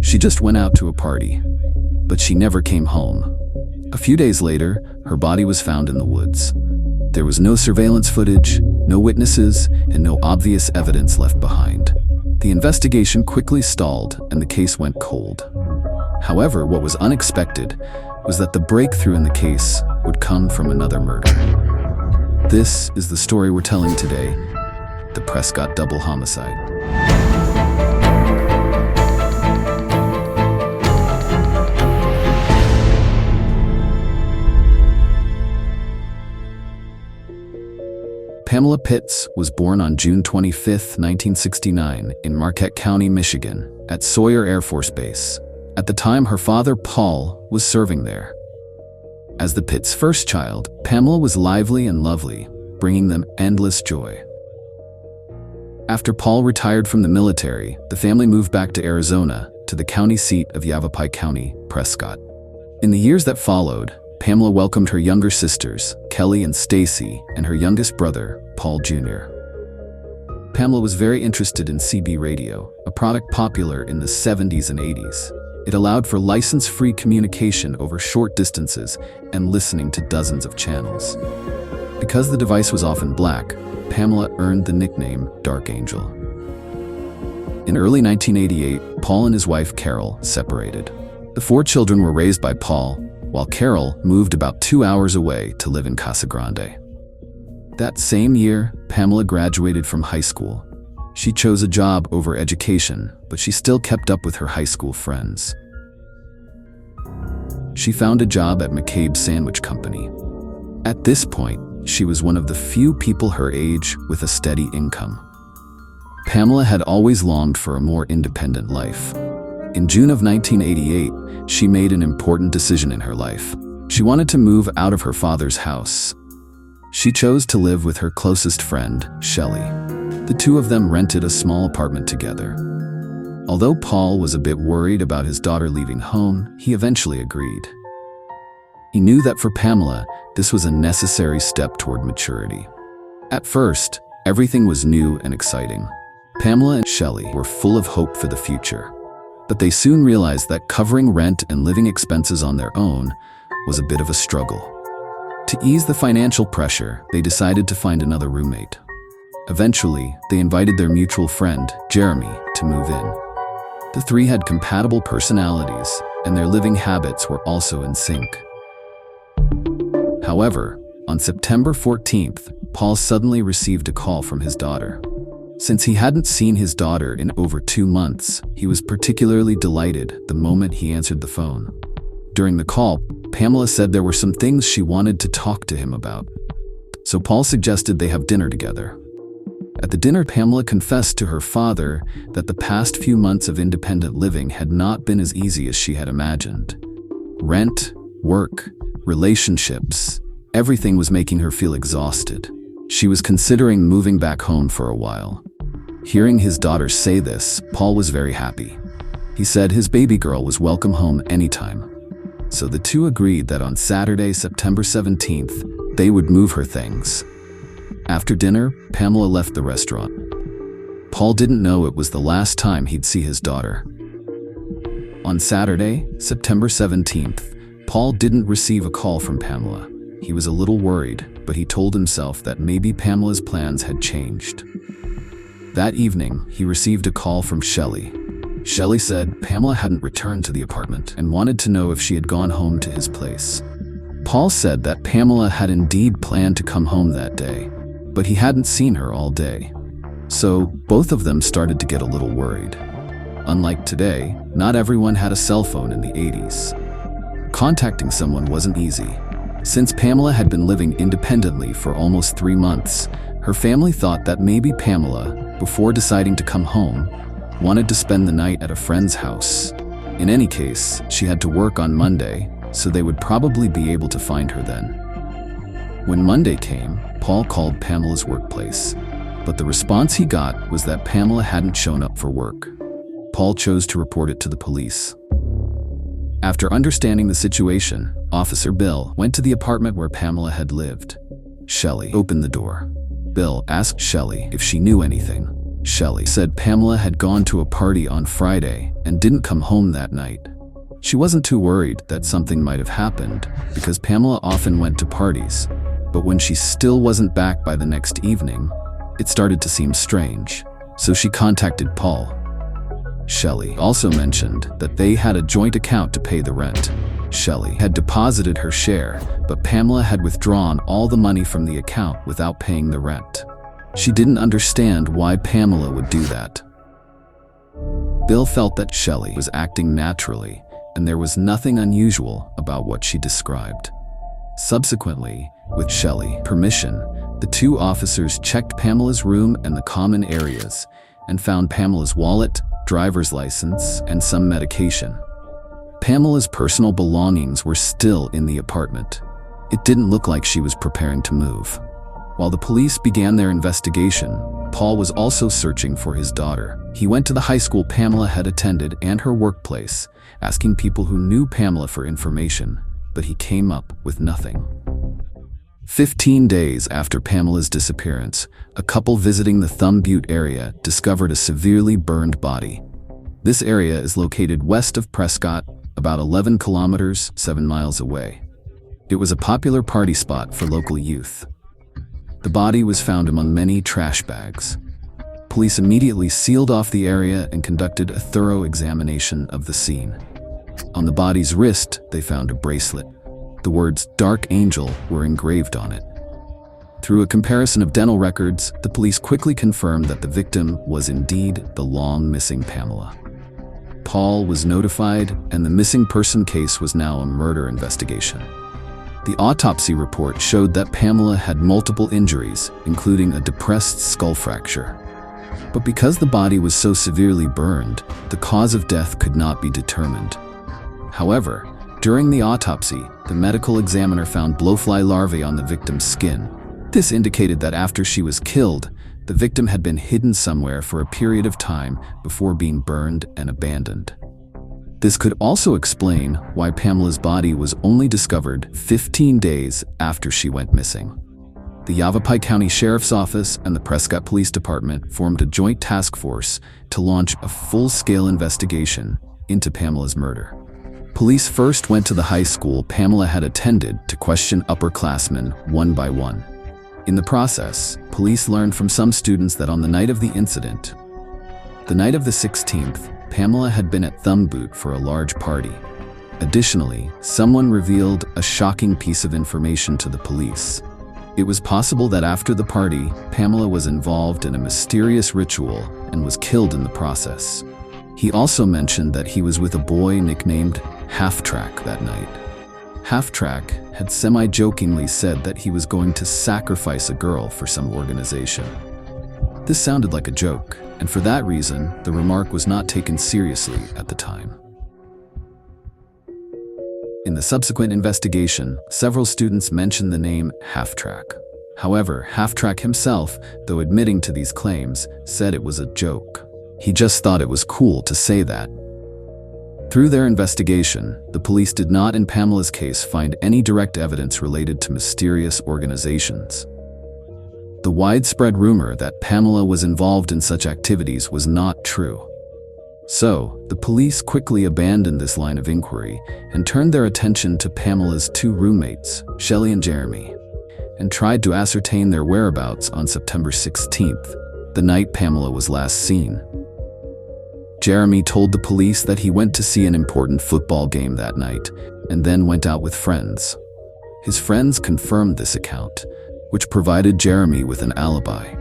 She just went out to a party, but she never came home. A few days later, her body was found in the woods. There was no surveillance footage, no witnesses, and no obvious evidence left behind. The investigation quickly stalled and the case went cold. However, what was unexpected was that the breakthrough in the case would come from another murder. This is the story we're telling today, the Prescott Double Homicide. Pamela Pitts was born on June 25, 1969, in Marquette County, Michigan, at Sawyer Air Force Base. At the time, her father, Paul, was serving there. As the Pitts' first child, Pamela was lively and lovely, bringing them endless joy. After Paul retired from the military, the family moved back to Arizona, to the county seat of Yavapai County, Prescott. In the years that followed, Pamela welcomed her younger sisters, Kelly and Stacy, and her youngest brother, Paul Jr. Pamela was very interested in CB radio, a product popular in the 70s and 80s. It allowed for license-free communication over short distances and listening to dozens of channels. Because the device was often black, Pamela earned the nickname Dark Angel. In early 1988, Paul and his wife Carol separated. The 4 children were raised by Paul, while Carol moved about 2 hours away to live in Casa Grande. That same year, Pamela graduated from high school. She chose a job over education, but she still kept up with her high school friends. She found a job at McCabe's Sandwich Company. At this point, she was one of the few people her age with a steady income. Pamela had always longed for a more independent life. In June of 1988, she made an important decision in her life. She wanted to move out of her father's house. She chose to live with her closest friend, Shelly. The two of them rented a small apartment together. Although Paul was a bit worried about his daughter leaving home, he eventually agreed. He knew that for Pamela, this was a necessary step toward maturity. At first, everything was new and exciting. Pamela and Shelly were full of hope for the future. But they soon realized that covering rent and living expenses on their own was a bit of a struggle. To ease the financial pressure, they decided to find another roommate. Eventually, they invited their mutual friend, Jeremy, to move in. The 3 had compatible personalities, and their living habits were also in sync. However, on September 14th, Paul suddenly received a call from his daughter. Since he hadn't seen his daughter in over 2 months, he was particularly delighted the moment he answered the phone. During the call, Pamela said there were some things she wanted to talk to him about. So Paul suggested they have dinner together. At the dinner, Pamela confessed to her father that the past few months of independent living had not been as easy as she had imagined. Rent, work, relationships, everything was making her feel exhausted. She was considering moving back home for a while. Hearing his daughter say this, Paul was very happy. He said his baby girl was welcome home anytime. So the two agreed that on Saturday, September 17th, they would move her things. After dinner, Pamela left the restaurant. Paul didn't know it was the last time he'd see his daughter. On Saturday, September 17th, Paul didn't receive a call from Pamela. He was a little worried, but he told himself that maybe Pamela's plans had changed. That evening, he received a call from Shelly. Shelly said Pamela hadn't returned to the apartment and wanted to know if she had gone home to his place. Paul said that Pamela had indeed planned to come home that day, but he hadn't seen her all day. So both of them started to get a little worried. Unlike today, not everyone had a cell phone in the 80s. Contacting someone wasn't easy. Since Pamela had been living independently for almost 3 months, her family thought that maybe Pamela, before deciding to come home, wanted to spend the night at a friend's house. In any case, she had to work on Monday, so they would probably be able to find her then. When Monday came, Paul called Pamela's workplace, but the response he got was that Pamela hadn't shown up for work. Paul chose to report it to the police. After understanding the situation, Officer Bill went to the apartment where Pamela had lived. Shelly opened the door. Bill asked Shelly if she knew anything. Shelly said Pamela had gone to a party on Friday and didn't come home that night. She wasn't too worried that something might have happened because Pamela often went to parties, but when she still wasn't back by the next evening, it started to seem strange, so she contacted Paul. Shelly also mentioned that they had a joint account to pay the rent. Shelly had deposited her share, but Pamela had withdrawn all the money from the account without paying the rent. She didn't understand why Pamela would do that. Bill felt that Shelly was acting naturally, and there was nothing unusual about what she described. Subsequently, with Shelly's permission, the two officers checked Pamela's room and the common areas and found Pamela's wallet, driver's license, and some medication. Pamela's personal belongings were still in the apartment. It didn't look like she was preparing to move. While the police began their investigation, Paul was also searching for his daughter. He went to the high school Pamela had attended and her workplace, asking people who knew Pamela for information, but he came up with nothing. 15 days after Pamela's disappearance, a couple visiting the Butte area discovered a severely burned body. This area is located west of Prescott, about 11 kilometers, 7 miles away. It was a popular party spot for local youth. The body was found among many trash bags. Police immediately sealed off the area and conducted a thorough examination of the scene. On the body's wrist, they found a bracelet. The words "Dark Angel" were engraved on it. Through a comparison of dental records, the police quickly confirmed that the victim was indeed the long-missing Pamela. Paul was notified, and the missing person case was now a murder investigation. The autopsy report showed that Pamela had multiple injuries, including a depressed skull fracture. But because the body was so severely burned, the cause of death could not be determined. However, during the autopsy, the medical examiner found blowfly larvae on the victim's skin. This indicated that after she was killed, the victim had been hidden somewhere for a period of time before being burned and abandoned. This could also explain why Pamela's body was only discovered 15 days after she went missing. The Yavapai County Sheriff's Office and the Prescott Police Department formed a joint task force to launch a full-scale investigation into Pamela's murder. Police first went to the high school Pamela had attended to question upperclassmen one by one. In the process, police learned from some students that on the night of the incident, the night of the 16th, Pamela had been at Butte for a large party. Additionally, someone revealed a shocking piece of information to the police. It was possible that after the party, Pamela was involved in a mysterious ritual and was killed in the process. He also mentioned that he was with a boy nicknamed Half-Track that night. Half-Track had semi-jokingly said that he was going to sacrifice a girl for some organization. This sounded like a joke, and for that reason, the remark was not taken seriously at the time. In the subsequent investigation, several students mentioned the name Half-Track. However, Half-Track himself, though admitting to these claims, said it was a joke. He just thought it was cool to say that. Through their investigation, the police did not in Pamela's case find any direct evidence related to mysterious organizations. The widespread rumor that Pamela was involved in such activities was not true. So, the police quickly abandoned this line of inquiry and turned their attention to Pamela's two roommates, Shelly and Jeremy, and tried to ascertain their whereabouts on September 16th, the night Pamela was last seen. Jeremy told the police that he went to see an important football game that night and then went out with friends. His friends confirmed this account, which provided Jeremy with an alibi.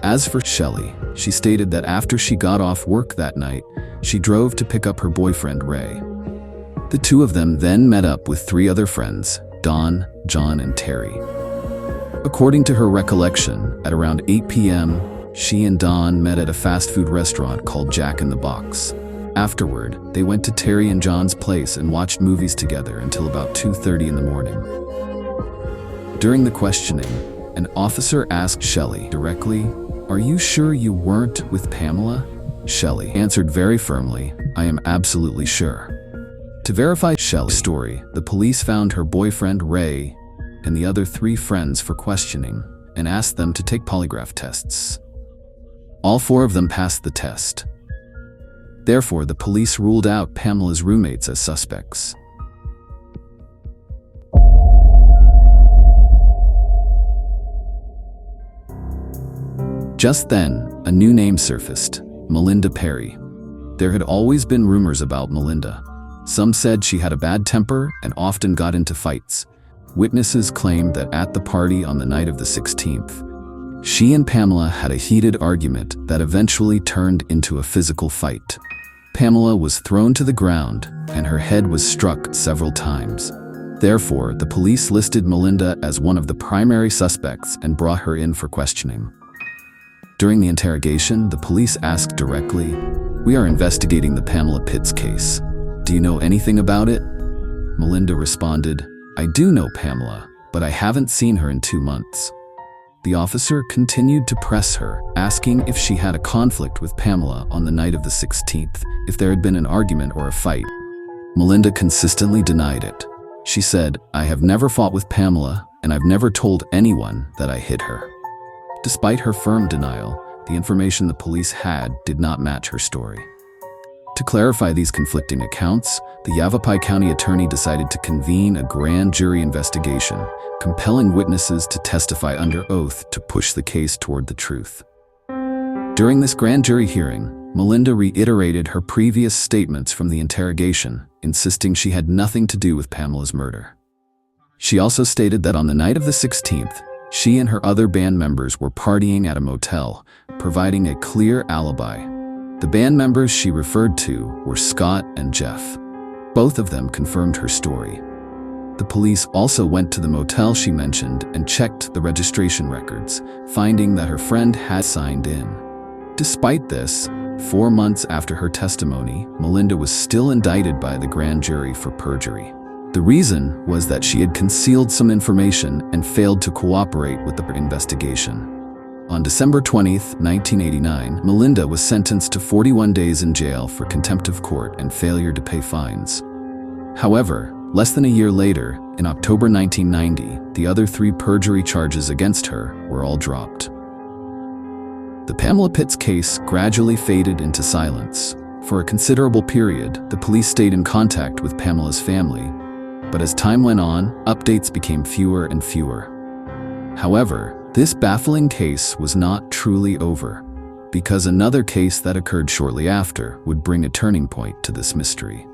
As for Shelly, she stated that after she got off work that night, she drove to pick up her boyfriend Ray. The two of them then met up with 3 other friends, Don, John, and Terry. According to her recollection, at around 8 p.m., she and Don met at a fast food restaurant called Jack in the Box. Afterward, they went to Terry and John's place and watched movies together until about 2:30 in the morning. During the questioning, an officer asked Shelly directly, "Are you sure you weren't with Pamela?" Shelly answered very firmly, "I am absolutely sure." To verify Shelly's story, the police found her boyfriend Ray and the other 3 friends for questioning and asked them to take polygraph tests. All 4 of them passed the test. Therefore, the police ruled out Pamela's roommates as suspects. Just then, a new name surfaced: Melinda Perry. There had always been rumors about Melinda. Some said she had a bad temper and often got into fights. Witnesses claimed that at the party on the night of the 16th, she and Pamela had a heated argument that eventually turned into a physical fight. Pamela was thrown to the ground and her head was struck several times. Therefore, the police listed Melinda as one of the primary suspects and brought her in for questioning. During the interrogation, the police asked directly, "We are investigating the Pamela Pitts case. Do you know anything about it?" Melinda responded, "I do know Pamela, but I haven't seen her in 2 months." The officer continued to press her, asking if she had a conflict with Pamela on the night of the 16th, if there had been an argument or a fight. Melinda consistently denied it. She said, "I have never fought with Pamela, and I've never told anyone that I hit her." Despite her firm denial, the information the police had did not match her story. To clarify these conflicting accounts, the Yavapai County attorney decided to convene a grand jury investigation, compelling witnesses to testify under oath to push the case toward the truth. During this grand jury hearing, Melinda reiterated her previous statements from the interrogation, insisting she had nothing to do with Pamela's murder. She also stated that on the night of the 16th, she and her other band members were partying at a motel, providing a clear alibi. The band members she referred to were Scott and Jeff. Both of them confirmed her story. The police also went to the motel she mentioned and checked the registration records, finding that her friend had signed in. Despite this, 4 months after her testimony, Melinda was still indicted by the grand jury for perjury. The reason was that she had concealed some information and failed to cooperate with the investigation. On December 20, 1989, Melinda was sentenced to 41 days in jail for contempt of court and failure to pay fines. However, less than a year later, in October 1990, the other 3 perjury charges against her were all dropped. The Pamela Pitts case gradually faded into silence. For a considerable period, the police stayed in contact with Pamela's family, but as time went on, updates became fewer and fewer. However, this baffling case was not truly over, because another case that occurred shortly after would bring a turning point to this mystery.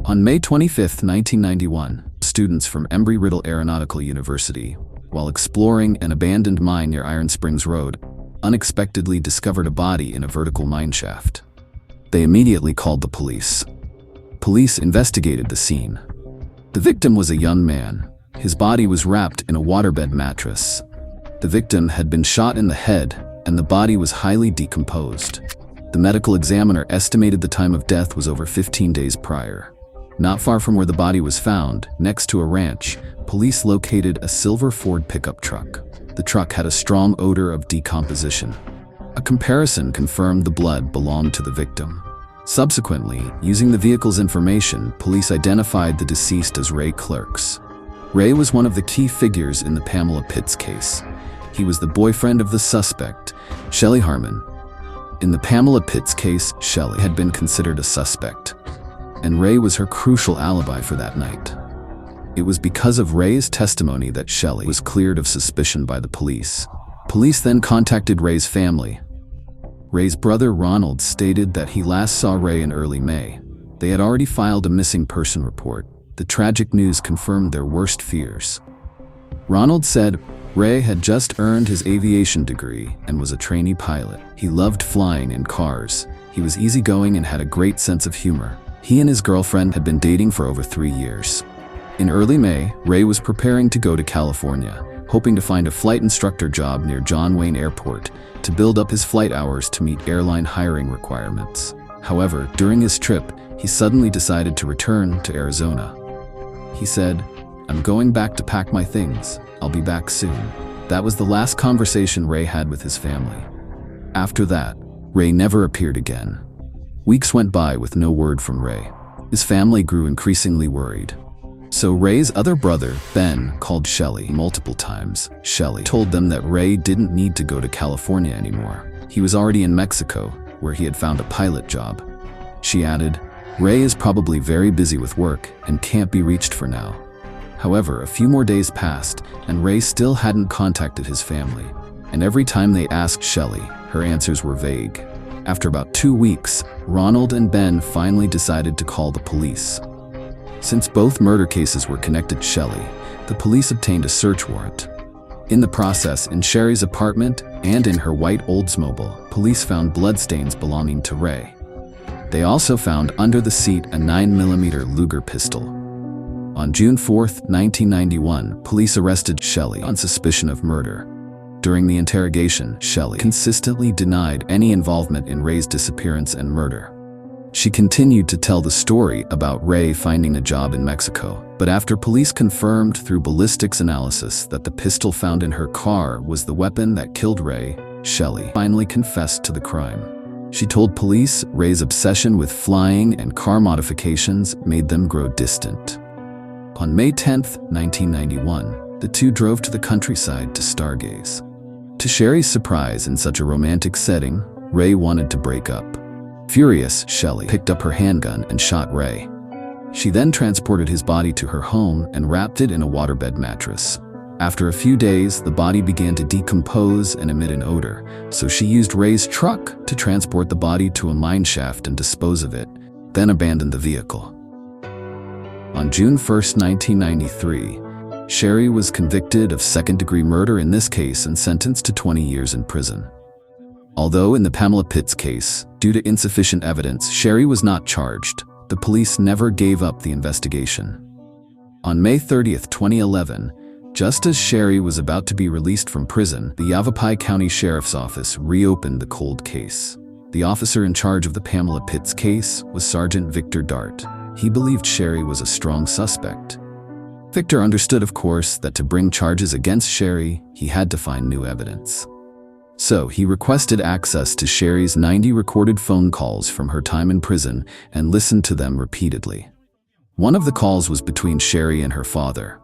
On May 25, 1991, students from Embry-Riddle Aeronautical University, while exploring an abandoned mine near Iron Springs Road, unexpectedly discovered a body in a vertical mine shaft. They immediately called the police. Police investigated the scene. The victim was a young man. His body was wrapped in a waterbed mattress. The victim had been shot in the head, and the body was highly decomposed. The medical examiner estimated the time of death was over 15 days prior. Not far from where the body was found, next to a ranch, police located a silver Ford pickup truck. The truck had a strong odor of decomposition. A comparison confirmed the blood belonged to the victim. Subsequently, using the vehicle's information, police identified the deceased as Ray Clerx. Ray was one of the key figures in the Pamela Pitts case. He was the boyfriend of the suspect, Shelly Harmon. In the Pamela Pitts case, Shelly had been considered a suspect, and Ray was her crucial alibi for that night. It was because of Ray's testimony that Shelly was cleared of suspicion by the police. Police then contacted Ray's family. Ray's brother Ronald stated that he last saw Ray in early May. They had already filed a missing person report. The tragic news confirmed their worst fears. Ronald said Ray had just earned his aviation degree and was a trainee pilot. He loved flying in cars. He was easygoing and had a great sense of humor. He and his girlfriend had been dating for over 3 years. In early May, Ray was preparing to go to California, hoping to find a flight instructor job near John Wayne Airport to build up his flight hours to meet airline hiring requirements. However, during his trip, he suddenly decided to return to Arizona. He said, "I'm going back to pack my things. I'll be back soon." That was the last conversation Ray had with his family. After that, Ray never appeared again. Weeks went by with no word from Ray. His family grew increasingly worried. So Ray's other brother, Ben, called Shelly multiple times. Shelly told them that Ray didn't need to go to California anymore. He was already in Mexico, where he had found a pilot job. She added, "Ray is probably very busy with work and can't be reached for now." However, a few more days passed, and Ray still hadn't contacted his family. And every time they asked Shelly, her answers were vague. After about 2 weeks, Ronald and Ben finally decided to call the police. Since both murder cases were connected to Shelly, the police obtained a search warrant. In the process, in Sherry's apartment and in her white Oldsmobile, police found bloodstains belonging to Ray. They also found under the seat a 9mm Luger pistol. On June 4, 1991, police arrested Shelly on suspicion of murder. During the interrogation, Shelly consistently denied any involvement in Ray's disappearance and murder. She continued to tell the story about Ray finding a job in Mexico, but after police confirmed through ballistics analysis that the pistol found in her car was the weapon that killed Ray, Shelly finally confessed to the crime. She told police Ray's obsession with flying and car modifications made them grow distant. On May 10, 1991, the two drove to the countryside to stargaze. To Sherry's surprise, in such a romantic setting, Ray wanted to break up. Furious, Shelly picked up her handgun and shot Ray. She then transported his body to her home and wrapped it in a waterbed mattress. After a few days, the body began to decompose and emit an odor, so she used Ray's truck to transport the body to a mine shaft and dispose of it, then abandoned the vehicle. On June 1, 1993, Sherry was convicted of second-degree murder in this case and sentenced to 20 years in prison. Although in the Pamela Pitts case, due to insufficient evidence, Sherry was not charged, the police never gave up the investigation. On May 30, 2011, just as Sherry was about to be released from prison, the Yavapai County Sheriff's Office reopened the cold case. The officer in charge of the Pamela Pitts case was Sergeant Victor Dart. He believed Sherry was a strong suspect. Victor understood, of course, that to bring charges against Sherry, he had to find new evidence. So he requested access to Sherry's 90 recorded phone calls from her time in prison and listened to them repeatedly. One of the calls was between Sherry and her father.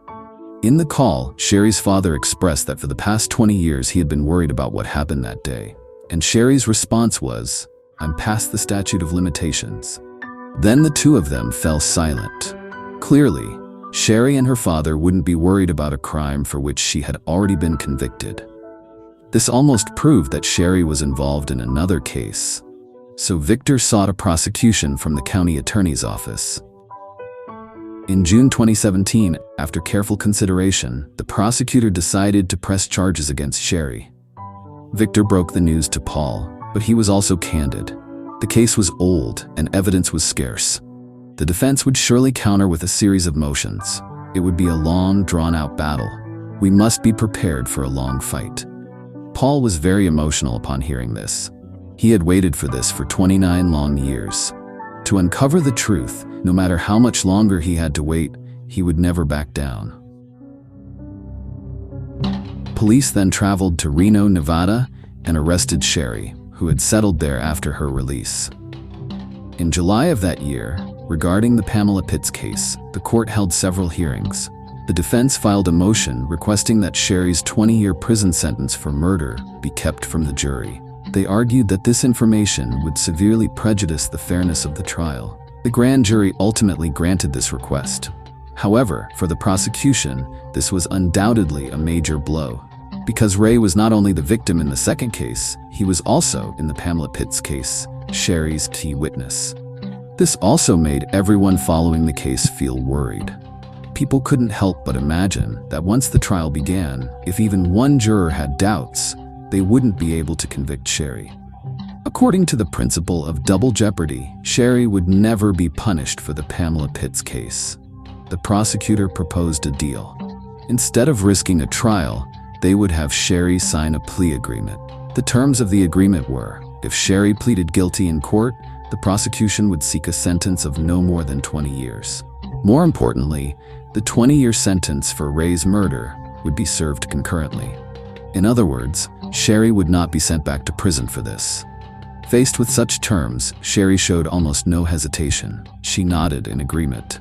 In the call, Sherry's father expressed that for the past 20 years he had been worried about what happened that day. And Sherry's response was, "I'm past the statute of limitations." Then the two of them fell silent. Clearly, Sherry and her father wouldn't be worried about a crime for which she had already been convicted. This almost proved that Sherry was involved in another case. So Victor sought a prosecution from the county attorney's office. In June 2017, after careful consideration, the prosecutor decided to press charges against Sherry. Victor broke the news to Paul, but he was also candid. The case was old and evidence was scarce. The defense would surely counter with a series of motions. It would be a long, drawn-out battle. We must be prepared for a long fight. Paul was very emotional upon hearing this. He had waited for this for 29 long years. To uncover the truth, no matter how much longer he had to wait, he would never back down. Police then traveled to Reno, Nevada, and arrested Sherry, who had settled there after her release. In July of that year, regarding the Pamela Pitts case, the court held several hearings. The defense filed a motion requesting that Sherry's 20-year prison sentence for murder be kept from the jury. They argued that this information would severely prejudice the fairness of the trial. The grand jury ultimately granted this request. However, for the prosecution, this was undoubtedly a major blow. Because Ray was not only the victim in the second case, he was also, in the Pamela Pitts case, Sherry's key witness. This also made everyone following the case feel worried. People couldn't help but imagine that once the trial began, if even one juror had doubts, they wouldn't be able to convict Sherry. According to the principle of double jeopardy, Sherry would never be punished for the Pamela Pitts case. The prosecutor proposed a deal. Instead of risking a trial, they would have Sherry sign a plea agreement. The terms of the agreement were, if Sherry pleaded guilty in court, the prosecution would seek a sentence of no more than 20 years. More importantly, the 20-year sentence for Ray's murder would be served concurrently. In other words, Sherry would not be sent back to prison for this. Faced with such terms, Sherry showed almost no hesitation. She nodded in agreement.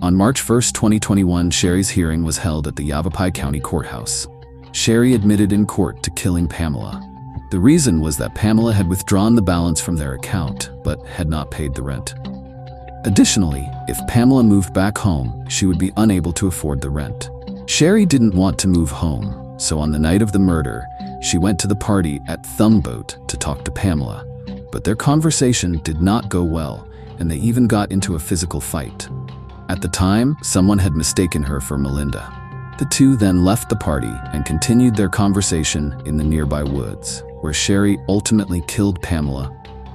On March 1, 2021, Sherry's hearing was held at the Yavapai County Courthouse. Sherry admitted in court to killing Pamela. The reason was that Pamela had withdrawn the balance from their account, but had not paid the rent. Additionally, if Pamela moved back home, she would be unable to afford the rent. Sherry didn't want to move home, so on the night of the murder, she went to the party at Thumbboat to talk to Pamela. But their conversation did not go well, and they even got into a physical fight. At the time, someone had mistaken her for Melinda. The two then left the party and continued their conversation in the nearby woods, where Sherry ultimately killed Pamela.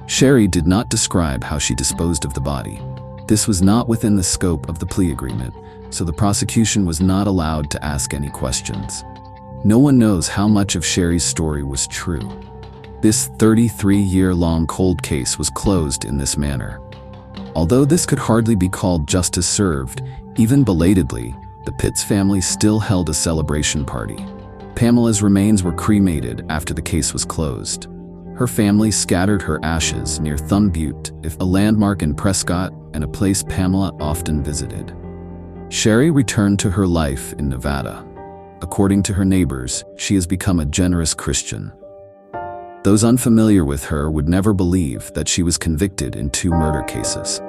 Sherry did not describe how she disposed of the body. This was not within the scope of the plea agreement, so the prosecution was not allowed to ask any questions. No one knows how much of Sherry's story was true. This 33-year-long cold case was closed in this manner. Although this could hardly be called justice served, even belatedly, the Pitts family still held a celebration party. Pamela's remains were cremated after the case was closed. Her family scattered her ashes near Butte, a landmark in Prescott and a place Pamela often visited. Sherry returned to her life in Nevada. According to her neighbors, she has become a generous Christian. Those unfamiliar with her would never believe that she was convicted in 2 murder cases.